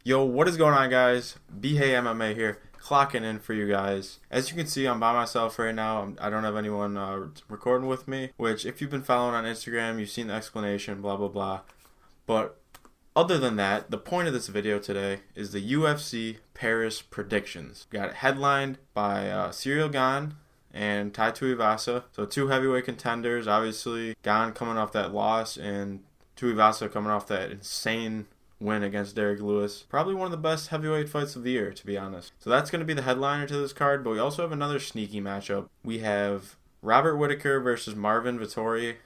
Yo, what is going on, guys? Bhay MMA here, clocking in for you guys. As you can see, I'm by myself right now. I don't have anyone recording with me, which if you've been following on Instagram, you've seen the explanation, blah, blah, blah. But other than that, the point of this video today is the UFC Paris predictions. Got it headlined by Cyril and Tuivasa. So two heavyweight contenders, obviously. Gane coming off that loss and Tuivasa coming off that insane win against Derek Lewis. Probably one of the best heavyweight fights of the year, to be honest. So that's going to be the headliner to this card, but we also have another sneaky matchup. We have Robert Whittaker versus Marvin Vettori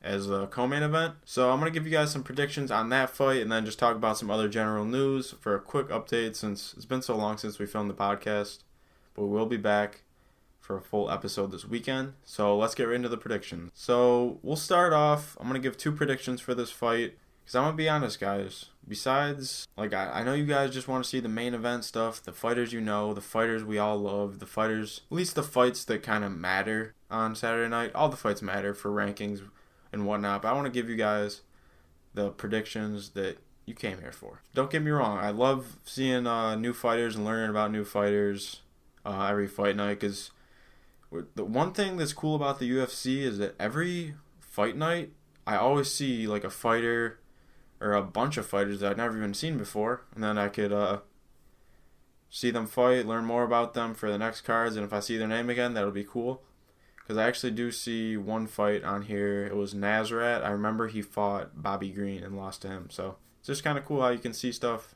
as the co-main event. So I'm going to give you guys some predictions on that fight and then just talk about some other general news for a quick update since it's been so long since we filmed the podcast. But we will be back for a full episode this weekend. So let's get right into the predictions. So we'll start off. I'm going to give two predictions for this fight. Because I'm going to be honest, guys. Besides, I know you guys just want to see the main event stuff, the fighters you know, the fighters we all love, the fighters, at least the fights that kind of matter on Saturday night. All the fights matter for rankings and whatnot, but I want to give you guys the predictions that you came here for. Don't get me wrong, I love seeing new fighters and learning about new fighters every fight night, because the one thing that's cool about the UFC is that every fight night, I always see like a fighter or a bunch of fighters that I've never even seen before, and then I could see them fight, learn more about them for the next cards, and if I see their name again, that'll be cool. Because I actually do see one fight on here. It was Nazareth. I remember he fought Bobby Green and lost to him, so it's just kind of cool how you can see stuff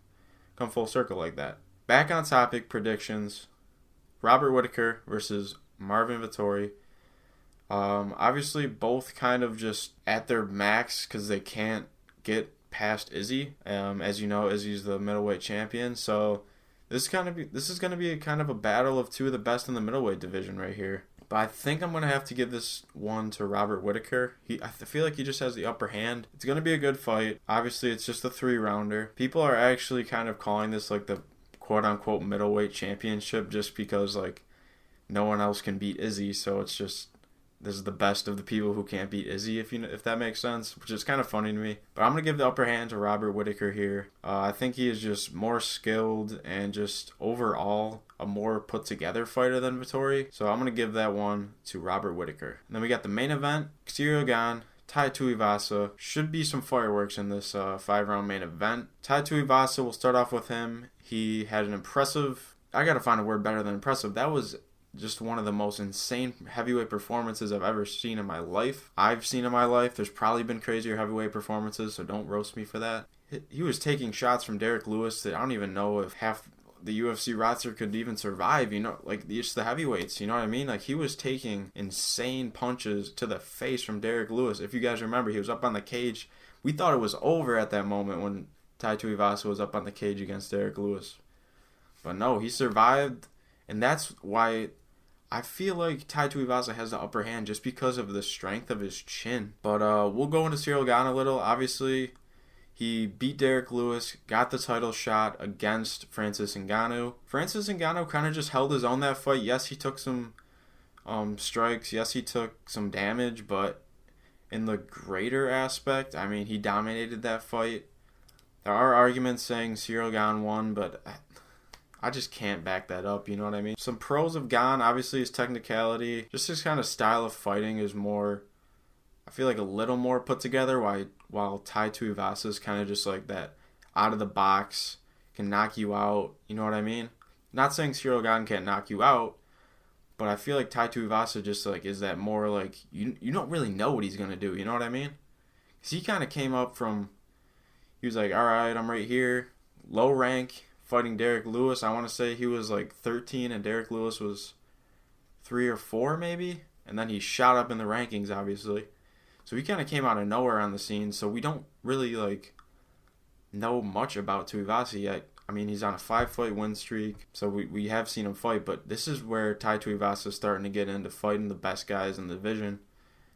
come full circle like that. Back on topic, predictions. Robert Whittaker versus Marvin Vettori. Obviously, both kind of just at their max because they can't get past Izzy. As you know, Izzy's the middleweight champion, so this is going to be a kind of a battle of two of the best in the middleweight division right here. But I think I'm going to have to give this one to Robert Whittaker. I feel like he just has the upper hand. It's going to be a good fight. Obviously, it's just a 3-rounder. People are actually kind of calling this like the quote-unquote middleweight championship just because like no one else can beat Izzy, so it's just this is the best of the people who can't beat Izzy, if that makes sense, which is kind of funny to me. But I'm going to give the upper hand to Robert Whittaker here. I think he is just more skilled and just overall a more put-together fighter than Vettori. So I'm going to give that one to Robert Whittaker. And then we got the main event, Cyril Tuivasa. Should be some fireworks in this 5-round main event. Tuivasa, we'll start off with him. He had an impressive, I got to find a word better than impressive. That was just one of the most insane heavyweight performances I've ever seen in my life. There's probably been crazier heavyweight performances, so don't roast me for that. He was taking shots from Derek Lewis that I don't even know if half the UFC roster could even survive, like just the heavyweights, you know what I mean? Like he was taking insane punches to the face from Derek Lewis. If you guys remember, he was up on the cage. We thought it was over at that moment when Tuivasa was up on the cage against Derek Lewis. But no, he survived, and that's why I feel like Tuivasa has the upper hand just because of the strength of his chin. But we'll go into Cyril Gane a little. Obviously, he beat Derek Lewis, got the title shot against Francis Ngannou. Francis Ngannou kind of just held his own that fight. Yes, he took some strikes. Yes, he took some damage. But in the greater aspect, I mean, he dominated that fight. There are arguments saying Cyril Gane won, but I just can't back that up, you know what I mean? Some pros of Gane, obviously his technicality, just his kind of style of fighting is more, I feel like a little more put together, while Tuivasa is kind of just like that out of the box, can knock you out, you know what I mean? Not saying Cyril Gane can't knock you out, but I feel like Tuivasa just like is that more like, you don't really know what he's going to do, you know what I mean? Because he kind of came up from, he was like, alright, I'm right here, low rank, fighting Derek Lewis. I want to say he was like 13 and Derek Lewis was 3 or 4 maybe. And then he shot up in the rankings, obviously. So he kind of came out of nowhere on the scene. So we don't really like know much about Tuivasa yet. I mean, he's on a 5-fight win streak. So we have seen him fight. But this is where Tuivasa is starting to get into fighting the best guys in the division.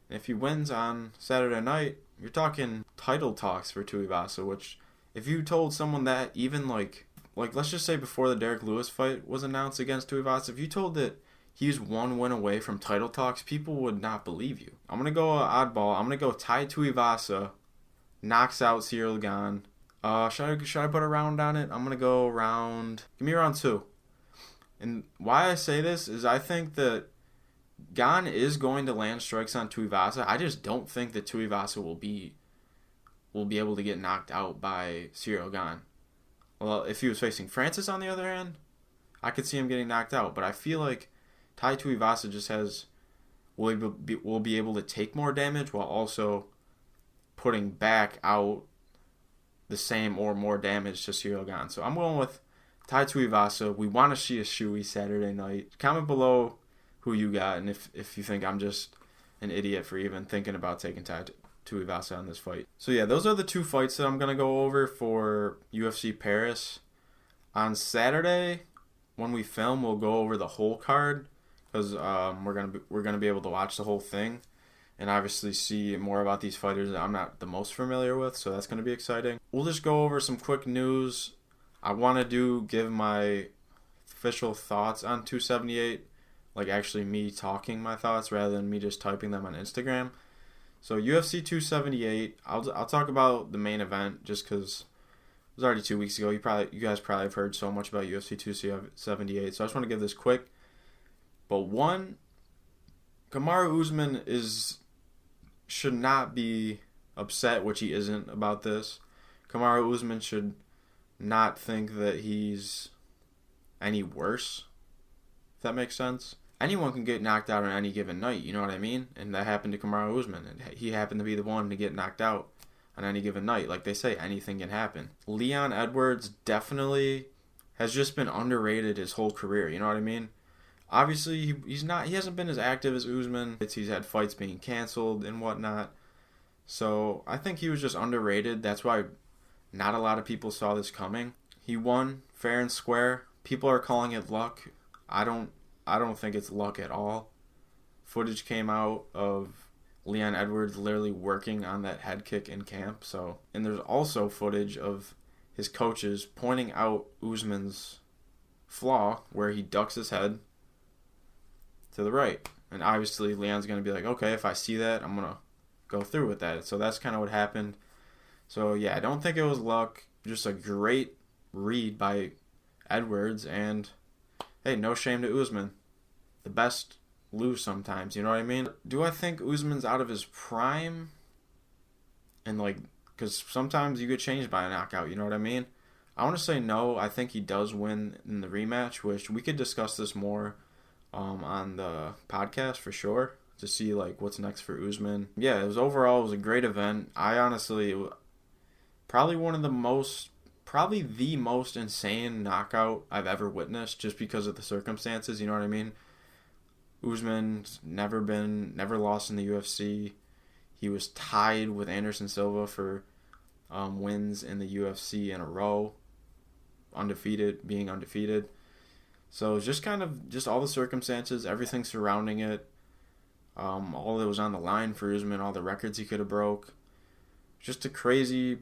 And if he wins on Saturday night, you're talking title talks for Tuivasa. Which if you told someone that even like let's just say before the Derek Lewis fight was announced against Tuivasa, if you told that he's one win away from title talks, people would not believe you. I'm going to go oddball. I'm going to go Tuivasa knocks out Cyril Gane Should I put a round on it? I'm gonna go round. Give me round 2. And why I say this is I think that Gane is going to land strikes on Tuivasa. I just don't think that Tuivasa will be able to get knocked out by Cyril Gane. Well, if he was facing Francis on the other hand, I could see him getting knocked out. But I feel like Tai Tuivasa just will be able to take more damage while also putting back out the same or more damage to Cyril Gane. So I'm going with Tai Tuivasa. We want to see a shoey Saturday night. Comment below who you got and if you think I'm just an idiot for even thinking about taking Tai Tuivasa on this fight. So yeah, those are the 2 fights that I'm going to go over for UFC Paris. On Saturday, when we film, we'll go over the whole card because we're gonna be able to watch the whole thing and obviously see more about these fighters that I'm not the most familiar with, so that's going to be exciting. We'll just go over some quick news. I want to give my official thoughts on 278, like actually me talking my thoughts rather than me just typing them on Instagram. So UFC 278, I'll talk about the main event just because it was already 2 weeks ago. You guys probably have heard so much about UFC 278, so I just want to give this quick. But one, Kamaru Usman should not be upset, which he isn't, about this. Kamaru Usman should not think that he's any worse, if that makes sense. Anyone can get knocked out on any given night, you know what I mean? And that happened to Kamaru Usman, and he happened to be the one to get knocked out on any given night. Like they say, anything can happen. Leon Edwards definitely has just been underrated his whole career, you know what I mean? Obviously, he hasn't been as active as Usman. He's had fights being canceled and whatnot. So I think he was just underrated. That's why not a lot of people saw this coming. He won fair and square. People are calling it luck. I don't think it's luck at all. Footage came out of Leon Edwards literally working on that head kick in camp. And there's also footage of his coaches pointing out Usman's flaw where he ducks his head to the right. And obviously Leon's going to be like, okay, if I see that, I'm going to go through with that. So that's kind of what happened. So yeah, I don't think it was luck. Just a great read by Edwards. And hey, no shame to Usman. The best lose sometimes, you know what I mean? Do I think Usman's out of his prime? And because sometimes you get changed by a knockout, you know what I mean? I want to say no. I think he does win in the rematch, which we could discuss this more on the podcast for sure to see what's next for Usman. Yeah, it was a great event. I honestly, probably the most insane knockout I've ever witnessed just because of the circumstances, you know what I mean? Usman's never lost in the UFC. He was tied with Anderson Silva for wins in the UFC in a row, being undefeated. So it's just kind of just all the circumstances, everything surrounding it, all that was on the line for Usman, all the records he could have broke. Just a crazy,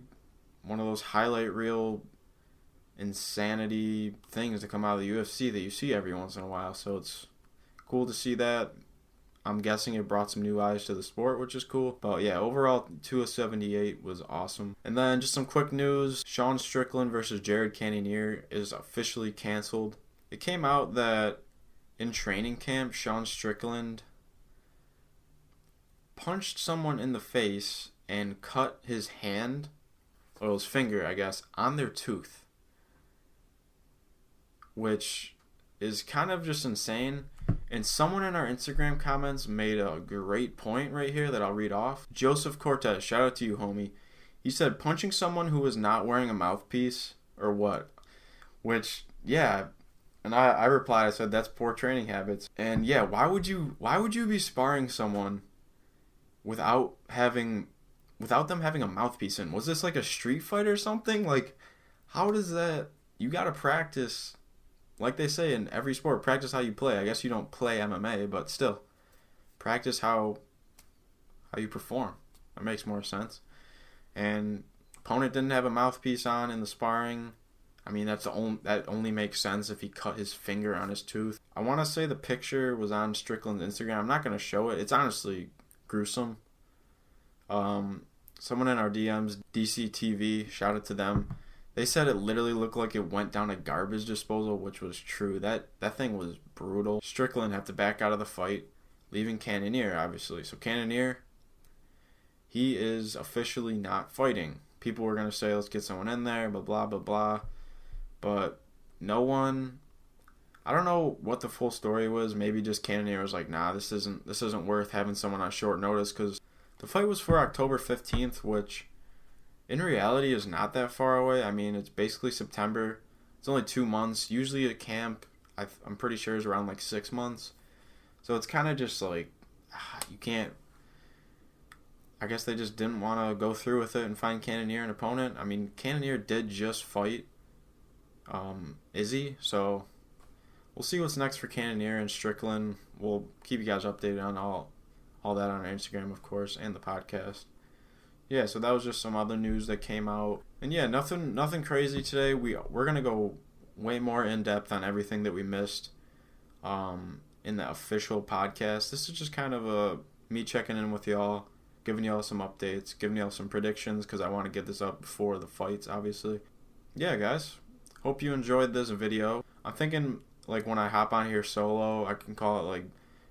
one of those highlight reel insanity things that come out of the UFC that you see every once in a while. So it's cool to see that. I'm guessing it brought some new eyes to the sport, which is cool. But yeah, overall, 278 was awesome. And then just some quick news. Sean Strickland versus Jared Cannonier is officially canceled. It came out that in training camp, Sean Strickland punched someone in the face and cut his hand, or his finger, I guess, on their tooth. Which is kind of just insane. And someone in our Instagram comments made a great point right here that I'll read off. Joseph Cortez, shout out to you, homie. He said, punching someone who was not wearing a mouthpiece, or what? Which, yeah. And I replied, I said, that's poor training habits. And yeah, why would you be sparring someone without them having a mouthpiece in? Was this like a street fight or something? How does that... You gotta practice... Like they say in every sport, practice how you play. I guess you don't play MMA, but still, practice how you perform. That makes more sense. And opponent didn't have a mouthpiece on in the sparring. I mean, that only makes sense if he cut his finger on his tooth. I want to say the picture was on Strickland's Instagram. I'm not going to show it. It's honestly gruesome. Someone in our DMs, DCTV, shout out to them. They said it literally looked like it went down a garbage disposal, which was true. That thing was brutal. Strickland had to back out of the fight, leaving Cannonier, obviously. So Cannonier, he is officially not fighting. People were going to say, let's get someone in there, blah, blah, blah, blah. But no one, I don't know what the full story was. Maybe just Cannonier was like, nah, this isn't worth having someone on short notice, because the fight was for October 15th, which in reality is not that far away. I mean, it's basically September. It's only 2 months. Usually a camp, I'm pretty sure, is around like 6 months. So it's kind of just like, you can't, I guess they just didn't want to go through with it and find Cannonier an opponent. I mean, Cannonier did just fight Izzy, so we'll see what's next for Cannonier and Strickland. We'll keep you guys updated on all that on our Instagram, of course, and the podcast. Yeah, so that was just some other news that came out. And yeah, nothing crazy today. We're going to go way more in-depth on everything that we missed in the official podcast. This is just kind of me checking in with y'all, giving y'all some updates, giving y'all some predictions, because I want to get this up before the fights, obviously. Yeah, guys, hope you enjoyed this video. I'm thinking, like, when I hop on here solo, I can call it, like,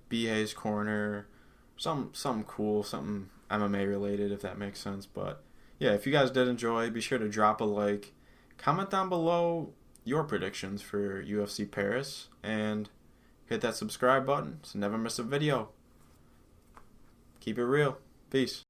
Bhay's Corner, something cool, something MMA related, if that makes sense. But yeah, if you guys did enjoy, be sure to drop a like, comment down below your predictions for UFC Paris, and hit that subscribe button so never miss a video. Keep it real. Peace.